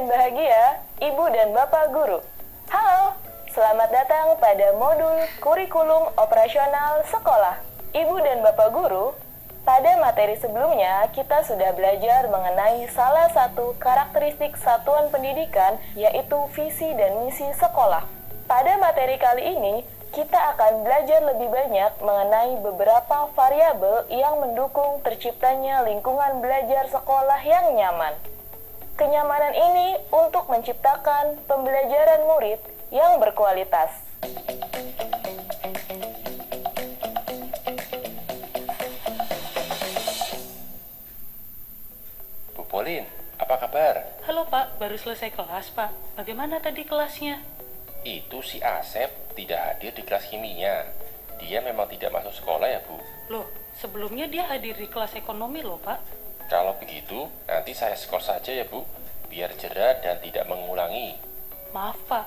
dan bahagia, Ibu dan Bapak Guru. Halo, selamat datang pada modul kurikulum operasional sekolah. Ibu dan Bapak Guru, pada materi sebelumnya kita sudah belajar mengenai salah satu karakteristik satuan pendidikan, yaitu visi dan misi sekolah. Pada materi kali ini, kita akan belajar lebih banyak mengenai beberapa variabel yang mendukung terciptanya lingkungan belajar sekolah yang nyaman. Kenyamanan ini untuk menciptakan pembelajaran murid yang berkualitas. Bu Polin, apa kabar? Halo Pak, baru selesai kelas Pak. Bagaimana tadi kelasnya? Itu si Asep tidak hadir di kelas kimia. Dia memang tidak masuk sekolah ya Bu? Loh, sebelumnya dia hadir di kelas ekonomi loh Pak. Kalau begitu, nanti saya skor saja ya Bu, biar jera dan tidak mengulangi. Maaf Pak,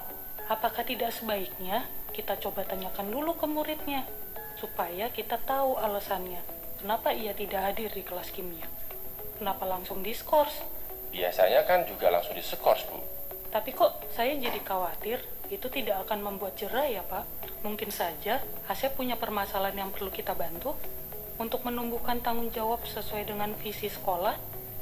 apakah tidak sebaiknya kita coba tanyakan dulu ke muridnya, supaya kita tahu alasannya, kenapa ia tidak hadir di kelas kimia. Kenapa langsung diskors? Biasanya kan juga langsung diskors Bu. Tapi kok saya jadi khawatir itu tidak akan membuat jera ya Pak. Mungkin saja Asep punya permasalahan yang perlu kita bantu. Untuk menumbuhkan tanggung jawab sesuai dengan visi sekolah,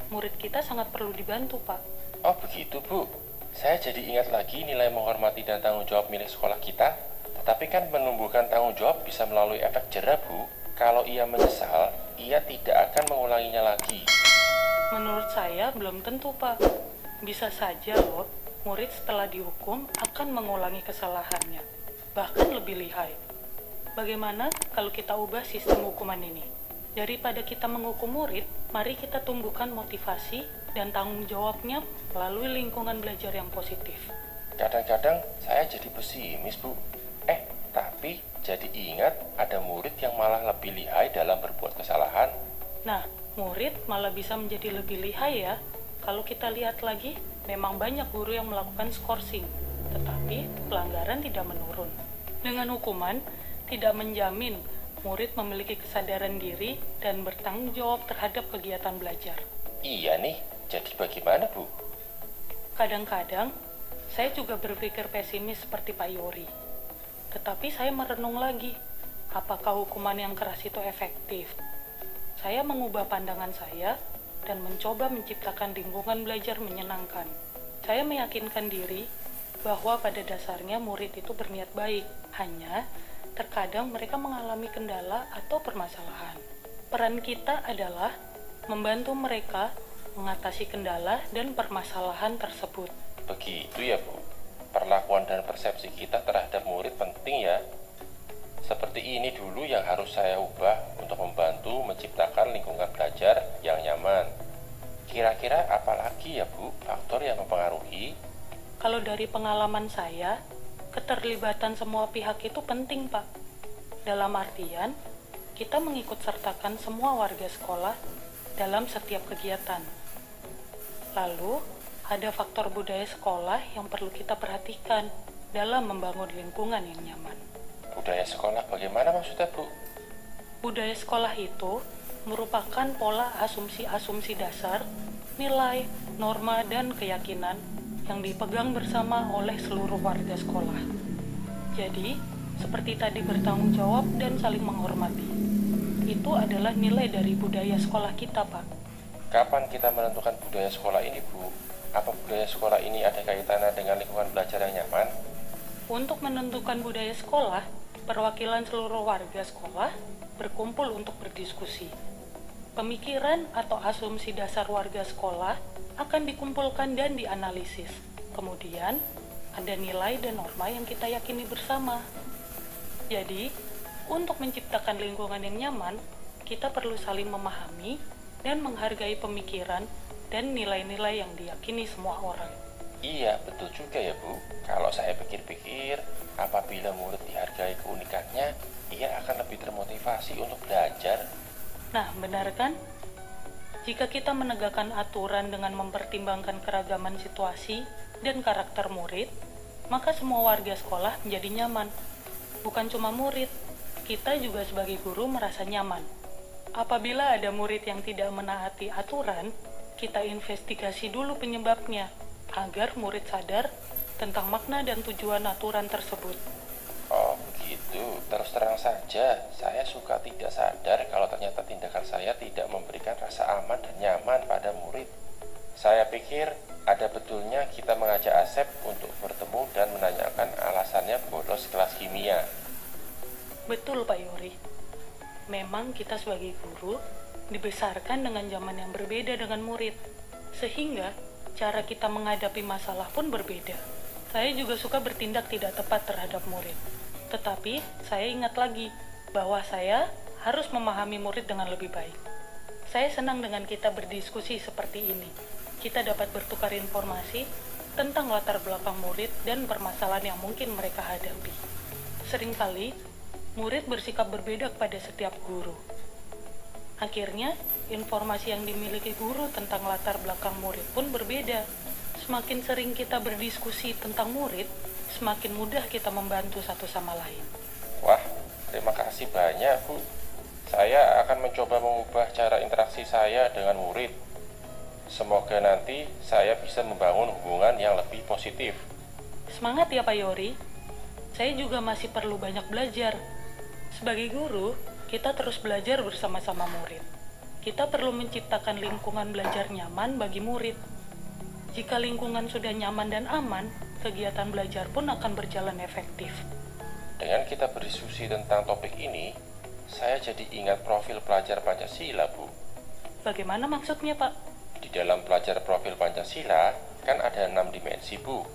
murid kita sangat perlu dibantu Pak. Oh begitu Bu, saya jadi ingat lagi nilai menghormati dan tanggung jawab milik sekolah kita. Tetapi kan menumbuhkan tanggung jawab bisa melalui efek jera Bu. Kalau ia menyesal, ia tidak akan mengulanginya lagi. Menurut saya belum tentu Pak. Bisa saja loh, murid setelah dihukum akan mengulangi kesalahannya, bahkan lebih lihai. Bagaimana kalau kita ubah sistem hukuman ini? Daripada kita menghukum murid, mari kita tumbuhkan motivasi dan tanggung jawabnya melalui lingkungan belajar yang positif. Kadang-kadang saya jadi pesimis Bu. Tapi jadi ingat ada murid yang malah lebih lihai dalam berbuat kesalahan. Nah, murid malah bisa menjadi lebih lihai ya. Kalau kita lihat lagi, memang banyak guru yang melakukan skorsing, tetapi pelanggaran tidak menurun. Dengan hukuman, tidak menjamin murid memiliki kesadaran diri dan bertanggung jawab terhadap kegiatan belajar. Iya nih, jadi bagaimana Bu? Kadang-kadang, saya juga berpikir pesimis seperti Pak Yori. Tetapi saya merenung lagi, apakah hukuman yang keras itu efektif? Saya mengubah pandangan saya dan mencoba menciptakan lingkungan belajar menyenangkan. Saya meyakinkan diri bahwa pada dasarnya murid itu berniat baik, hanya terkadang mereka mengalami kendala atau permasalahan. Peran kita adalah membantu mereka mengatasi kendala dan permasalahan tersebut. Begitu ya Bu. Perlakuan dan persepsi kita terhadap murid penting ya. Seperti ini dulu yang harus saya ubah untuk membantu menciptakan lingkungan belajar yang nyaman. Kira-kira apa lagi ya Bu faktor yang mempengaruhi? Kalau dari pengalaman saya, keterlibatan semua pihak itu penting, Pak. Dalam artian, kita mengikut sertakan semua warga sekolah dalam setiap kegiatan. Lalu, ada faktor budaya sekolah yang perlu kita perhatikan dalam membangun lingkungan yang nyaman. Budaya sekolah bagaimana maksudnya Bu? Budaya sekolah itu merupakan pola asumsi-asumsi dasar, nilai, norma, dan keyakinan yang dipegang bersama oleh seluruh warga sekolah. Jadi, seperti tadi bertanggung jawab dan saling menghormati. Itu adalah nilai dari budaya sekolah kita, Pak. Kapan kita menentukan budaya sekolah ini, Bu? Apa budaya sekolah ini ada kaitannya dengan lingkungan belajar yang nyaman? Untuk menentukan budaya sekolah, perwakilan seluruh warga sekolah berkumpul untuk berdiskusi. Pemikiran atau asumsi dasar warga sekolah akan dikumpulkan dan dianalisis. Kemudian, ada nilai dan norma yang kita yakini bersama. Jadi, untuk menciptakan lingkungan yang nyaman, kita perlu saling memahami dan menghargai pemikiran dan nilai-nilai yang diyakini semua orang. Iya, betul juga ya Bu. Kalau saya pikir-pikir, apabila murid dihargai keunikannya, ia akan lebih termotivasi untuk belajar. Nah, benar kan? Jika kita menegakkan aturan dengan mempertimbangkan keragaman situasi dan karakter murid, maka semua warga sekolah menjadi nyaman. Bukan cuma murid, kita juga sebagai guru merasa nyaman. Apabila ada murid yang tidak menaati aturan, kita investigasi dulu penyebabnya. agar murid sadar tentang makna dan tujuan aturan tersebut. Oh begitu, terus terang saja, saya suka tidak sadar kalau ternyata tindakan saya tidak memberikan rasa aman dan nyaman pada murid. Saya pikir ada betulnya kita mengajak Asep untuk bertemu dan menanyakan alasannya bolos kelas kimia. Betul Pak Yori. Memang kita sebagai guru dibesarkan dengan zaman yang berbeda dengan murid, sehingga cara kita menghadapi masalah pun berbeda. Saya juga suka bertindak tidak tepat terhadap murid. Tetapi saya ingat lagi bahwa saya harus memahami murid dengan lebih baik. Saya senang dengan kita berdiskusi seperti ini. Kita dapat bertukar informasi tentang latar belakang murid dan permasalahan yang mungkin mereka hadapi. Seringkali, murid bersikap berbeda kepada setiap guru. Akhirnya, informasi yang dimiliki guru tentang latar belakang murid pun berbeda. Semakin sering kita berdiskusi tentang murid, semakin mudah kita membantu satu sama lain. Wah, terima kasih banyak Bu. Saya akan mencoba mengubah cara interaksi saya dengan murid. Semoga nanti saya bisa membangun hubungan yang lebih positif. Semangat ya Pak Yori. Saya juga masih perlu banyak belajar. Sebagai guru, kita terus belajar bersama-sama murid. Kita perlu menciptakan lingkungan belajar nyaman bagi murid. Jika lingkungan sudah nyaman dan aman, kegiatan belajar pun akan berjalan efektif. Dengan kita berdiskusi tentang topik ini, saya jadi ingat profil pelajar Pancasila, Bu. Bagaimana maksudnya, Pak? Di dalam pelajar profil Pancasila, kan ada 6 dimensi, Bu.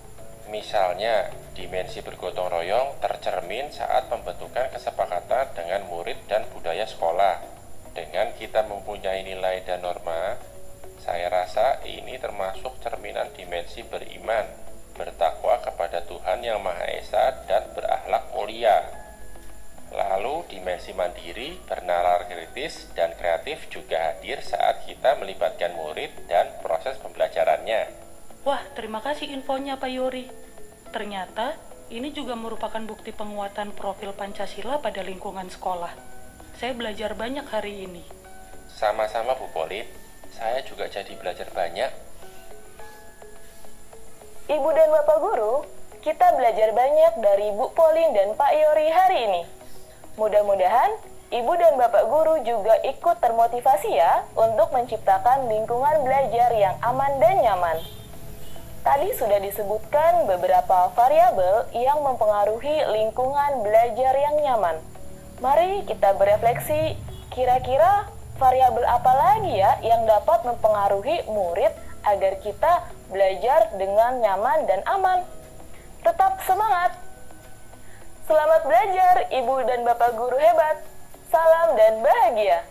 Misalnya, dimensi bergotong royong tercermin saat pembentukan kesepakatan dengan murid dan budaya sekolah. Dengan kita mempunyai nilai dan norma, saya rasa ini termasuk cerminan dimensi beriman, bertakwa kepada Tuhan Yang Maha Esa dan berakhlak mulia. Lalu dimensi mandiri, bernalar kritis, dan kreatif juga hadir saat kita melibatkan murid dan proses pembelajarannya. Wah, terima kasih infonya Pak Yori. Ternyata ini juga merupakan bukti penguatan profil Pancasila pada lingkungan sekolah. Saya belajar banyak hari ini. Sama-sama Bu Polin, saya juga jadi belajar banyak. Ibu dan Bapak Guru, kita belajar banyak dari Bu Polin dan Pak Yori hari ini. Mudah-mudahan Ibu dan Bapak Guru juga ikut termotivasi ya untuk menciptakan lingkungan belajar yang aman dan nyaman. Tadi sudah disebutkan beberapa variabel yang mempengaruhi lingkungan belajar yang nyaman. Mari kita berefleksi, kira-kira variabel apa lagi ya yang dapat mempengaruhi murid agar kita belajar dengan nyaman dan aman. Tetap semangat! Selamat belajar, Ibu dan Bapak Guru hebat! Salam dan bahagia!